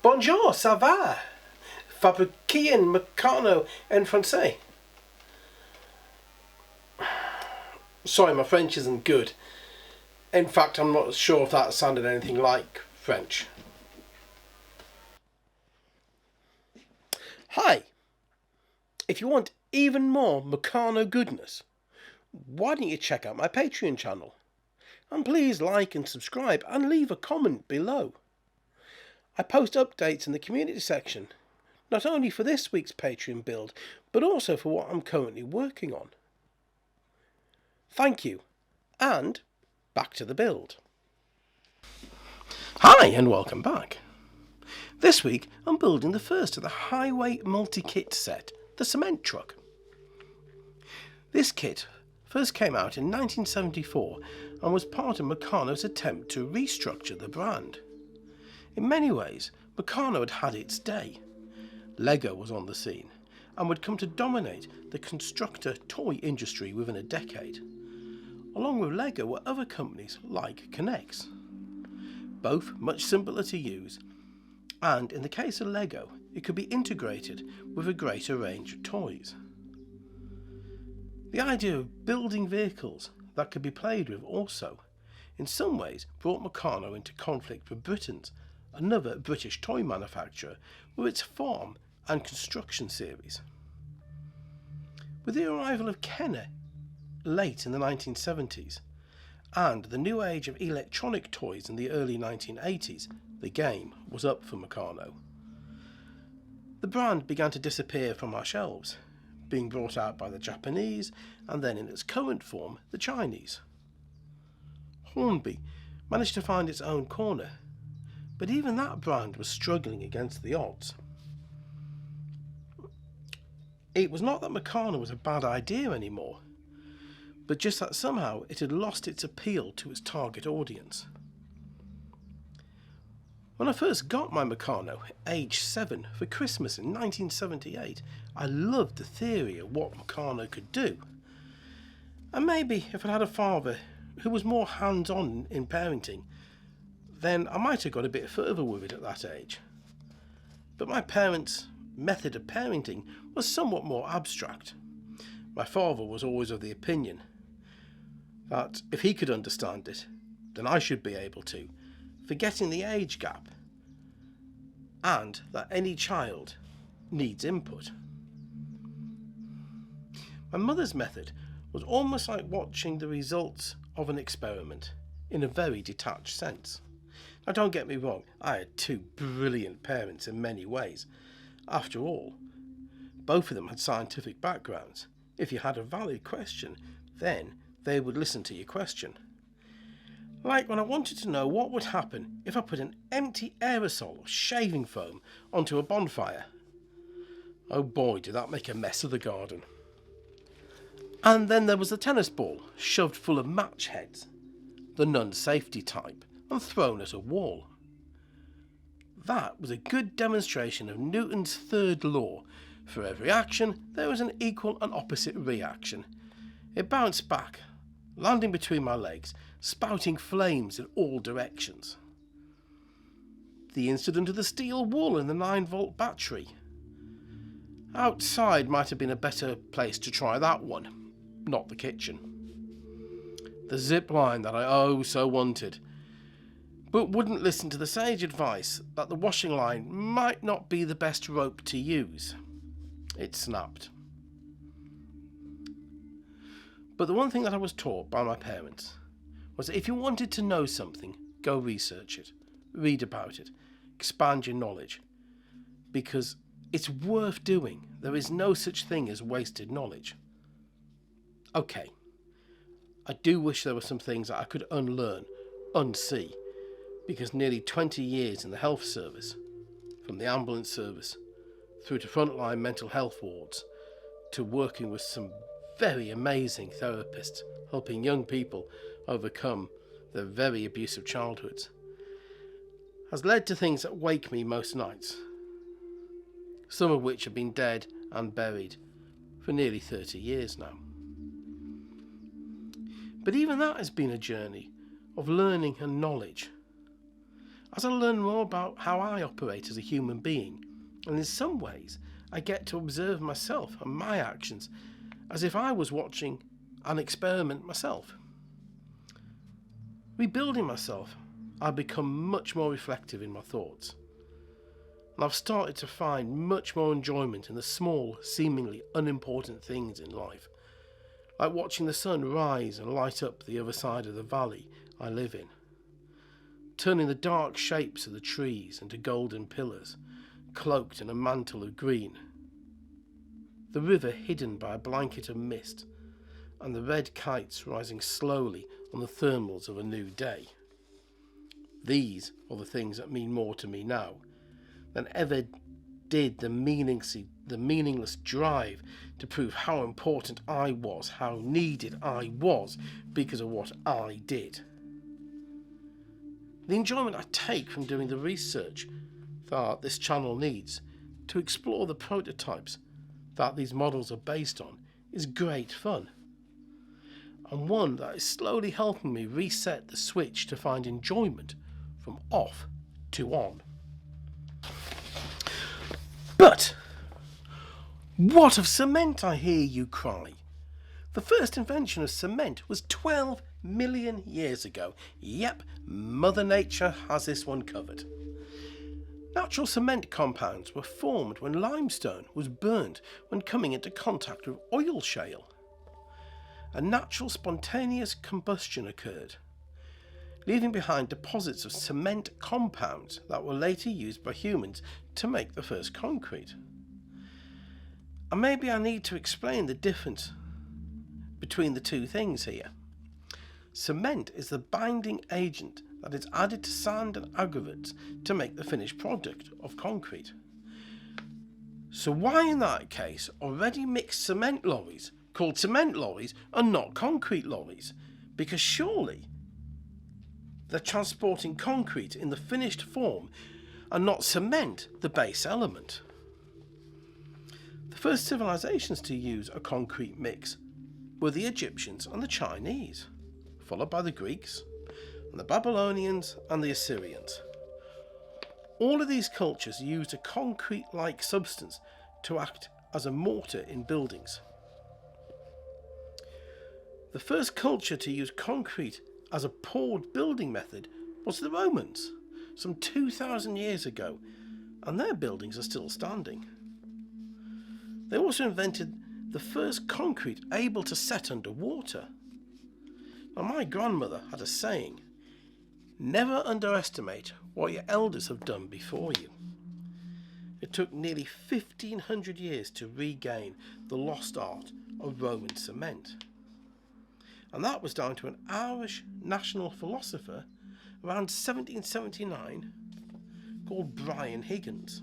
Bonjour, ça va? Fabriqué en Meccano en français. Sorry, my French isn't good. In fact, I'm not sure if that sounded anything like French. Hi! If you want even more Meccano goodness, why don't you check out my Patreon channel? And please like and subscribe and leave a comment below. I post updates in the community section, not only for this week's Patreon build, but also for what I'm currently working on. Thank you, and back to the build. Hi, and welcome back. This week, I'm building the first of the Highway multi-kit set, the cement truck. This kit first came out in 1974 and was part of Meccano's attempt to restructure the brand. In many ways, Meccano had had its day. Lego was on the scene and would come to dominate the constructor toy industry within a decade. Along with Lego were other companies like K'NEX, both much simpler to use, and in the case of Lego, it could be integrated with a greater range of toys. The idea of building vehicles that could be played with also, in some ways, brought Meccano into conflict with Britons, another British toy manufacturer, with its farm and construction series. With the arrival of Kenner late in the 1970s, and the new age of electronic toys in the early 1980s, the game was up for Meccano. The brand began to disappear from our shelves, being brought out by the Japanese and then in its current form, the Chinese. Hornby managed to find its own corner, but even that brand was struggling against the odds. It was not that Meccano was a bad idea anymore, but just that somehow it had lost its appeal to its target audience. When I first got my Meccano, age 7, for Christmas in 1978, I loved the theory of what Meccano could do. And maybe if I had a father who was more hands-on in parenting, then I might have got a bit further with it at that age. But my parents' method of parenting was somewhat more abstract. My father was always of the opinion that if he could understand it, then I should be able to, forgetting the age gap, and that any child needs input. My mother's method was almost like watching the results of an experiment in a very detached sense. Now don't get me wrong, I had two brilliant parents in many ways. After all, both of them had scientific backgrounds. If you had a valid question, then they would listen to your question. Like when I wanted to know what would happen if I put an empty aerosol of shaving foam onto a bonfire. Oh boy, did that make a mess of the garden. And then there was the tennis ball, shoved full of match heads, the non-safety type, and thrown at a wall. That was a good demonstration of Newton's third law. For every action, there was an equal and opposite reaction. It bounced back, landing between my legs, spouting flames in all directions. The incident of the steel wool and the 9-volt battery. Outside might have been a better place to try that one, not the kitchen. The zip line that I oh so wanted, but wouldn't listen to the sage advice that the washing line might not be the best rope to use. It snapped. But the one thing that I was taught by my parents was that if you wanted to know something, go research it, read about it, expand your knowledge, because it's worth doing. There is no such thing as wasted knowledge. Okay, I do wish there were some things that I could unlearn, unsee, because nearly 20 years in the health service, from the ambulance service through to frontline mental health wards, to working with some very amazing therapists, helping young people overcome their very abusive childhoods, has led to things that wake me most nights, some of which have been dead and buried for nearly 30 years now. But even that has been a journey of learning and knowledge. as I learn more about how I operate as a human being, and in some ways I get to observe myself and my actions as if I was watching an experiment myself. Rebuilding myself, I've become much more reflective in my thoughts, and I've started to find much more enjoyment in the small, seemingly unimportant things in life, like watching the sun rise and light up the other side of the valley I live in, turning the dark shapes of the trees into golden pillars, cloaked in a mantle of green, the river hidden by a blanket of mist, and the red kites rising slowly on the thermals of a new day. These are the things that mean more to me now than ever did the meaningless drive to prove how important I was, how needed I was because of what I did. The enjoyment I take from doing the research that this channel needs to explore the prototypes that these models are based on is great fun, and one that is slowly helping me reset the switch to find enjoyment from off to on. But what of cement, I hear you cry? The first invention of cement was 12 million years ago. Yep, Mother Nature has this one covered. Natural cement compounds were formed when limestone was burnt when coming into contact with oil shale. A natural spontaneous combustion occurred, leaving behind deposits of cement compounds that were later used by humans to make the first concrete. And maybe I need to explain the difference between the two things here. Cement is the binding agent that is added to sand and aggregates to make the finished product of concrete. So why in that case already mixed cement lorries called cement lorries and not concrete lorries? Because surely they're transporting concrete in the finished form and not cement, the base element. The first civilizations to use a concrete mix were the Egyptians and the Chinese, followed by the Greeks and the Babylonians and the Assyrians. All of these cultures used a concrete-like substance to act as a mortar in buildings. The first culture to use concrete as a poured building method was the Romans, some 2,000 years ago, and their buildings are still standing. They also invented the first concrete able to set under water. Now, my grandmother had a saying, "Never underestimate what your elders have done before you." It took nearly 1,500 years to regain the lost art of Roman cement. And that was down to an Irish national philosopher around 1779 called Brian Higgins.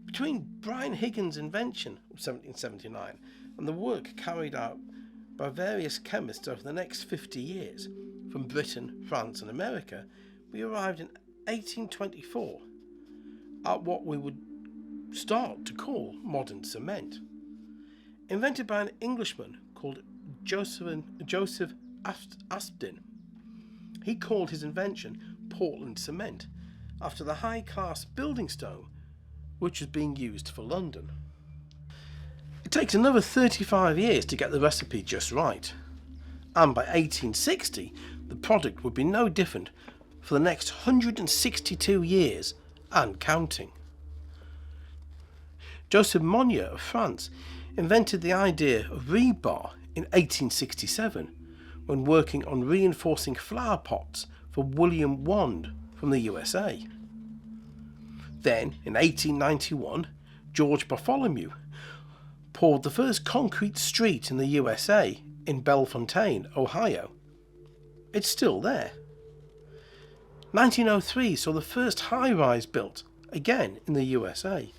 Between Brian Higgins' invention of 1779 and the work carried out by various chemists over the next 50 years from Britain, France and America, we arrived in 1824 at what we would start to call modern cement. Invented by an Englishman called Joseph Aspdin. He called his invention Portland cement, after the high-class building stone which was being used for London. It takes another 35 years to get the recipe just right, and by 1860 the product would be no different for the next 162 years and counting. Joseph Monnier of France invented the idea of rebar in 1867 when working on reinforcing flower pots for William Wand from the USA. Then, in 1891, George Bartholomew poured the first concrete street in the USA in Bellefontaine, Ohio. It's still there. 1903 saw the first high-rise built, again in the USA.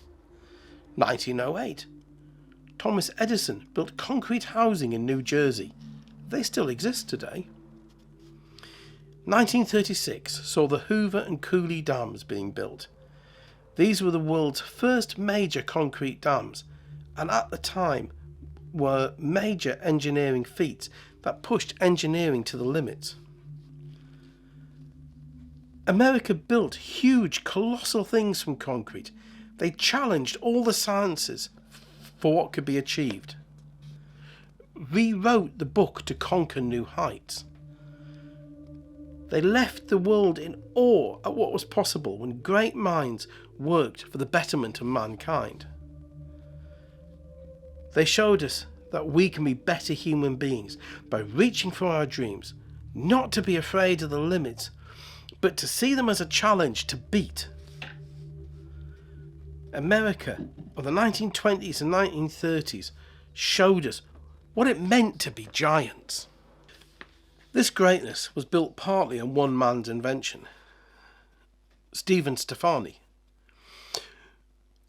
1908, Thomas Edison built concrete housing in New Jersey. They still exist today. 1936 saw the Hoover and Cooley dams being built. These were the world's first major concrete dams, and at the time were major engineering feats that pushed engineering to the limits. America built huge, colossal things from concrete. They challenged all the sciences for what could be achieved. Rewrote the book to conquer new heights. They left the world in awe at what was possible when great minds worked for the betterment of mankind. They showed us that we can be better human beings by reaching for our dreams, not to be afraid of the limits, but to see them as a challenge to beat. America of the 1920s and 1930s showed us what it meant to be giants. This greatness was built partly on one man's invention. Stephen Stefani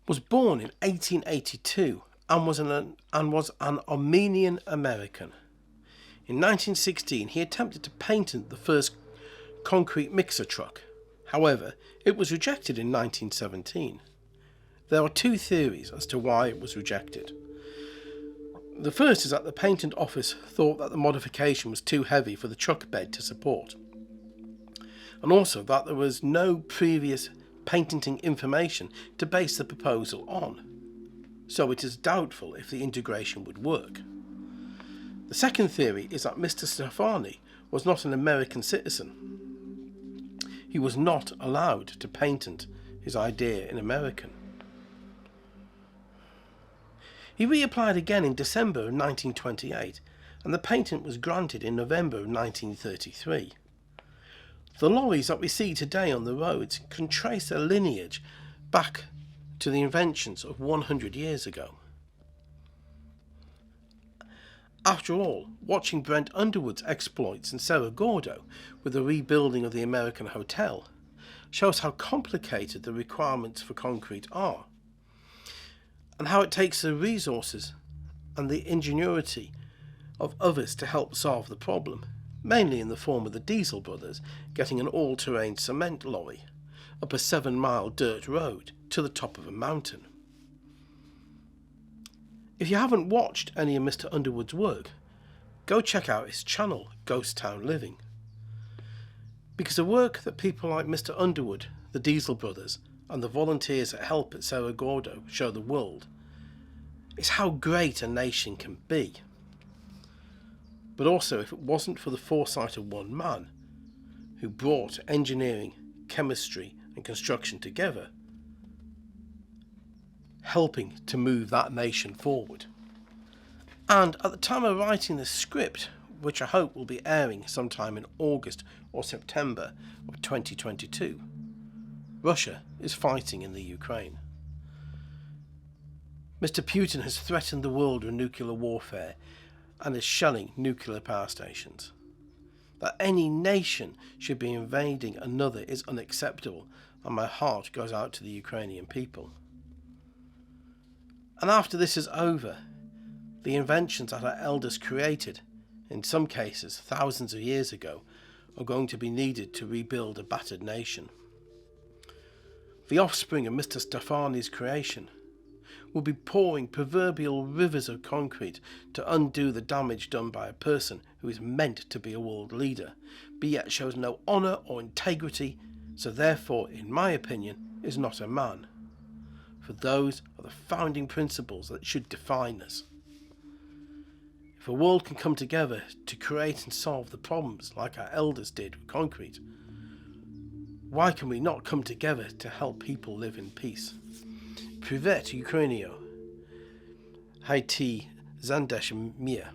was born in 1882 and was an Armenian American. In 1916 he attempted to patent the first concrete mixer truck. However, it was rejected in 1917. There are two theories as to why it was rejected. The first is that the patent office thought that the modification was too heavy for the truck bed to support, and also that there was no previous patenting information to base the proposal on, so it is doubtful if the integration would work. The second theory is that Mr. Stefani was not an American citizen. He was not allowed to patent his idea in American. He reapplied again in December of 1928, and the patent was granted in November of 1933. The lorries that we see today on the roads can trace their lineage back to the inventions of 100 years ago. After all, watching Brent Underwood's exploits in Cerro Gordo with the rebuilding of the American Hotel shows how complicated the requirements for concrete are, and how it takes the resources and the ingenuity of others to help solve the problem, mainly in the form of the Diesel brothers getting an all-terrain cement lorry up a 7-mile dirt road to the top of a mountain. If you haven't watched any of Mr. Underwood's work, go check out his channel, Ghost Town Living. Because the work that people like Mr. Underwood, the Diesel brothers, and the volunteers that help at Cerro Gordo show the world is how great a nation can be. But also, if it wasn't for the foresight of one man who brought engineering, chemistry and construction together, helping to move that nation forward. And at the time of writing this script, which I hope will be airing sometime in August or September of 2022, Russia is fighting in the Ukraine. Mr. Putin has threatened the world with nuclear warfare and is shelling nuclear power stations. That any nation should be invading another is unacceptable, and my heart goes out to the Ukrainian people. And after this is over, the inventions that our elders created, in some cases thousands of years ago, are going to be needed to rebuild a battered nation. The offspring of Mr. Stefani's creation will be pouring proverbial rivers of concrete to undo the damage done by a person who is meant to be a world leader, but yet shows no honour or integrity, so therefore, in my opinion, is not a man. For those are the founding principles that should define us. If a world can come together to create and solve the problems like our elders did with concrete, why can we not come together to help people live in peace? Privet Ukrainio. Haiti Zandesh Mia.